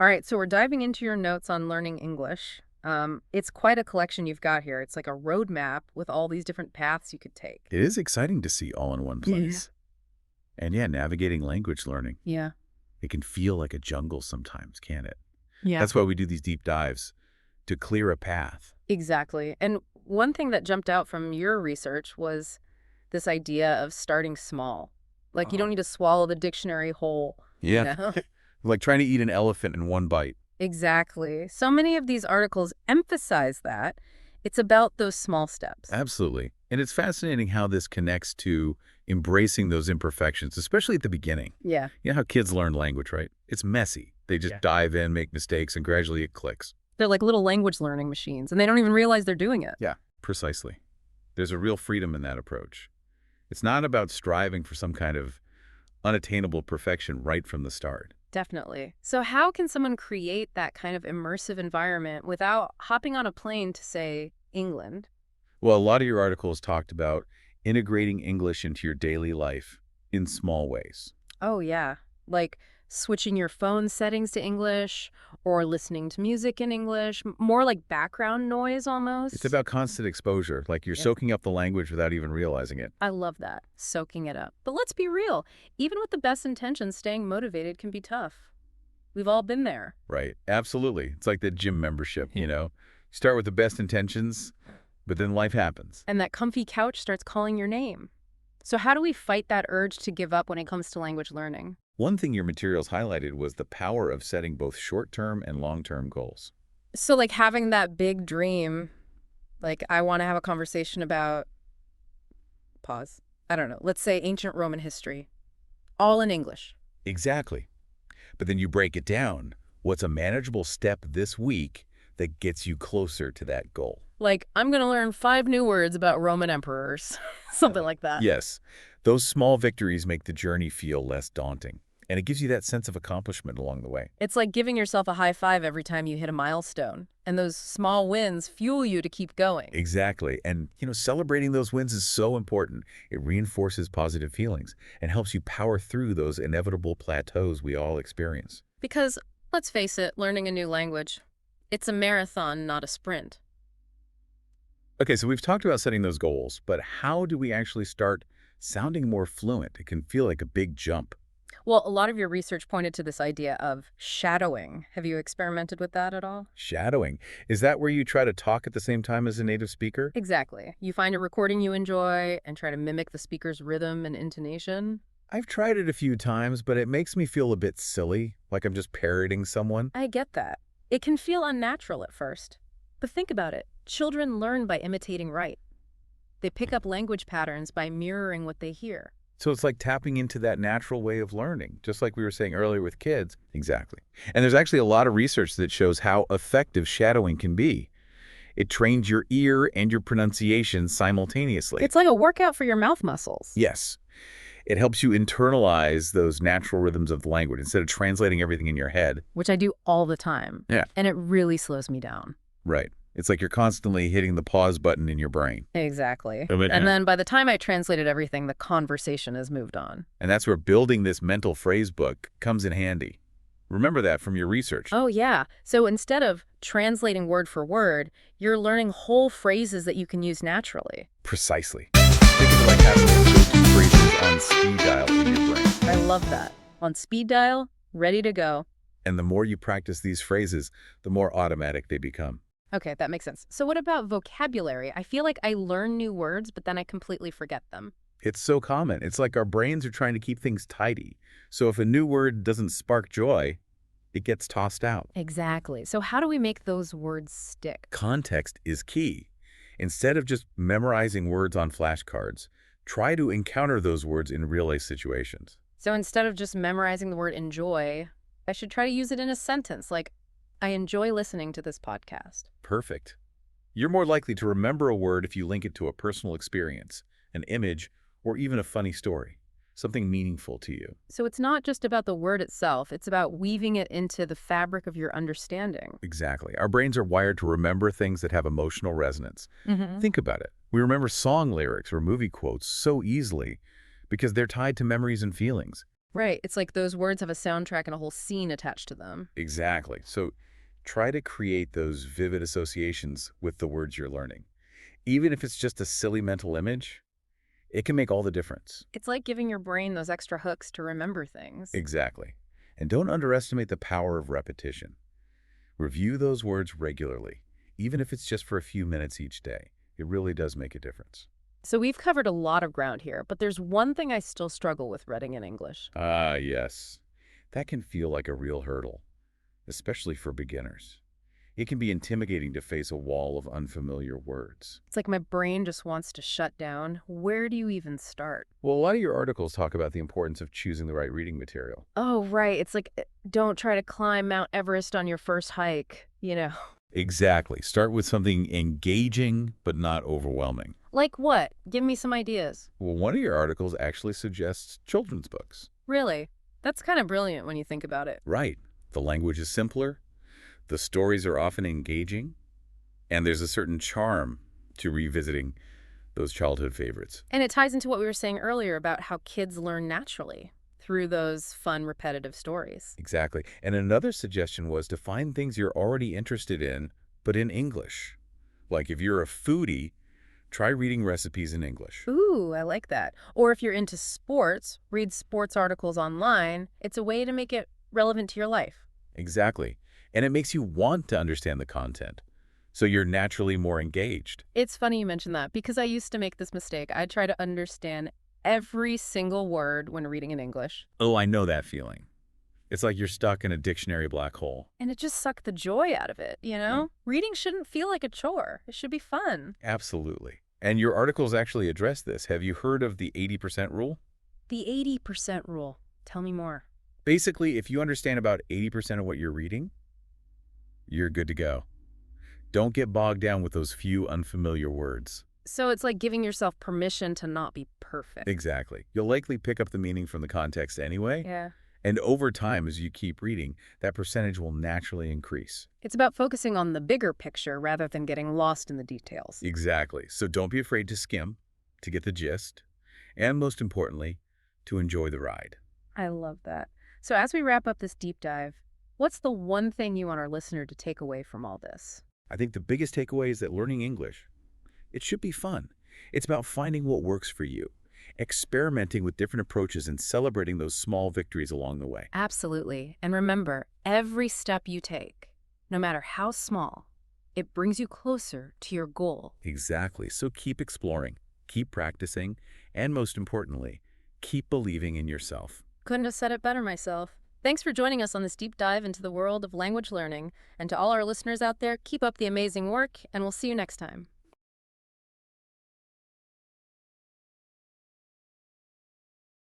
All right, so we're diving into your notes on learning English. It's quite a collection you've got here. It's like a roadmap with all these different paths you could take. It is exciting to see all in one place. And yeah, navigating language learning. Yeah. It can feel like a jungle sometimes, can't it? Yeah. That's why we do these deep dives, to clear a path. Exactly. And one thing that jumped out from your research was this idea of starting small. Like you don't need to swallow the dictionary whole. Yeah. You know? Like trying to eat an elephant in one bite. Exactly. So many of these articles emphasize that. It's about those small steps. Absolutely. And it's fascinating how this connects to embracing those imperfections, especially at the beginning. Yeah. You know how kids learn language, right? It's messy. They just dive in, make mistakes, and gradually it clicks. They're like little language learning machines, and they don't even realize they're doing it. Yeah, precisely. There's a real freedom in that approach. It's not about striving for some kind of unattainable perfection right from the start. Definitely. So how can someone create that kind of immersive environment without hopping on a plane to, say, England? Well, a lot of your articles talked about integrating English into your daily life in small ways. Oh, yeah. Like switching your phone settings to English or listening to music in English, more like background noise almost. It's about constant exposure, like you're soaking up the language without even realizing it. I love that, soaking it up. But let's be real. Even with the best intentions, staying motivated can be tough. We've all been there. Right. Absolutely. It's like the gym membership, you know? You start with the best intentions, but then life happens. And that comfy couch starts calling your name. So how do we fight that urge to give up when it comes to language learning? One thing your materials highlighted was the power of setting both short-term and long-term goals. So like having that big dream, like I want to have a conversation about, pause, I don't know, let's say ancient Roman history, all in English. Exactly. But then you break it down. What's a manageable step this week that gets you closer to that goal? Like, I'm going to learn 5 new words about Roman emperors, something like that. Yes. Those small victories make the journey feel less daunting, and it gives you that sense of accomplishment along the way. It's like giving yourself a high five every time you hit a milestone, and those small wins fuel you to keep going. Exactly. And, you know, celebrating those wins is so important. It reinforces positive feelings and helps you power through those inevitable plateaus we all experience. Because, let's face it, learning a new language, it's a marathon, not a sprint. Okay, so we've talked about setting those goals, but how do we actually start sounding more fluent? It can feel like a big jump. Well, a lot of your research pointed to this idea of shadowing. Have you experimented with that at all? Shadowing. Is that where you try to talk at the same time as a native speaker? Exactly. You find a recording you enjoy and try to mimic the speaker's rhythm and intonation. I've tried it a few times, but it makes me feel a bit silly, like I'm just parroting someone. I get that. It can feel unnatural at first. But think about it. Children learn by imitating right. They pick up language patterns by mirroring what they hear. So it's like tapping into that natural way of learning, just like we were saying earlier with kids. Exactly. And there's actually a lot of research that shows how effective shadowing can be. It trains your ear and your pronunciation simultaneously. It's like a workout for your mouth muscles. Yes. It helps you internalize those natural rhythms of the language instead of translating everything in your head. Which I do all the time. Yeah. And it really slows me down. Right. It's like you're constantly hitting the pause button in your brain. Exactly. And then by the time I translated everything, the conversation has moved on. And that's where building this mental phrase book comes in handy. Remember that from your research. Oh, yeah. So instead of translating word for word, you're learning whole phrases that you can use naturally. Precisely. Think of it like having those phrases on speed dial in your brain. I love that. On speed dial, ready to go. And the more you practice these phrases, the more automatic they become. Okay, that makes sense. So what about vocabulary? I feel like I learn new words, but then I completely forget them. It's so common. It's like our brains are trying to keep things tidy. So if a new word doesn't spark joy, it gets tossed out. Exactly. So how do we make those words stick? Context is key. Instead of just memorizing words on flashcards, try to encounter those words in real-life situations. So instead of just memorizing the word enjoy, I should try to use it in a sentence, like, I enjoy listening to this podcast. Perfect. You're more likely to remember a word if you link it to a personal experience, an image, or even a funny story, something meaningful to you. So it's not just about the word itself, it's about weaving it into the fabric of your understanding. Exactly. Our brains are wired to remember things that have emotional resonance. Think about it. We remember song lyrics or movie quotes so easily because they're tied to memories and feelings. Right. It's like those words have a soundtrack and a whole scene attached to them. Exactly. So try to create those vivid associations with the words you're learning. Even if it's just a silly mental image, it can make all the difference. It's like giving your brain those extra hooks to remember things. Exactly. And don't underestimate the power of repetition. Review those words regularly, even if it's just for a few minutes each day. It really does make a difference. So we've covered a lot of ground here, but there's one thing I still struggle with reading in English. Ah, yes. That can feel like a real hurdle, especially for beginners. It can be intimidating to face a wall of unfamiliar words. It's like my brain just wants to shut down. Where do you even start? Well, a lot of your articles talk about the importance of choosing the right reading material. Oh, right. It's like, don't try to climb Mount Everest on your first hike. Exactly. Start with something engaging but not overwhelming. Like what? Give me some ideas. Well, one of your articles actually suggests children's books. Really? That's kind of brilliant when you think about it. Right. The language is simpler, the stories are often engaging, and there's a certain charm to revisiting those childhood favorites. And it ties into what we were saying earlier about how kids learn naturally through those fun, repetitive stories. Exactly. And another suggestion was to find things you're already interested in, but in English. Like if you're a foodie, try reading recipes in English. Ooh, I like that. Or if you're into sports, read sports articles online. It's a way to make it relevant to your life. Exactly. And it makes you want to understand the content, so you're naturally more engaged. It's funny you mention that because I used to make this mistake. I try to understand every single word when reading in English. Oh, I know that feeling. It's like you're stuck in a dictionary black hole. And it just sucked the joy out of it, you know? Reading shouldn't feel like a chore. It should be fun. Absolutely. And your articles actually address this. Have you heard of the 80% rule? The 80% rule. Tell me more. Basically, if you understand about 80% of what you're reading, you're good to go. Don't get bogged down with those few unfamiliar words. So it's like giving yourself permission to not be perfect. Exactly. You'll likely pick up the meaning from the context anyway, Yeah. and over time, as you keep reading, that percentage will naturally increase. It's about focusing on the bigger picture rather than getting lost in the details. Exactly. So don't be afraid to skim, to get the gist, and most importantly, to enjoy the ride. I love that. So as we wrap up this deep dive, what's the one thing you want our listener to take away from all this? I think the biggest takeaway is that learning English, it should be fun. It's about finding what works for you, experimenting with different approaches and celebrating those small victories along the way. Absolutely. And remember, every step you take, no matter how small, it brings you closer to your goal. Exactly. So keep exploring, keep practicing, and most importantly, keep believing in yourself. Couldn't have said it better myself. Thanks for joining us on this deep dive into the world of language learning. And to all our listeners out there, keep up the amazing work, and we'll see you next time.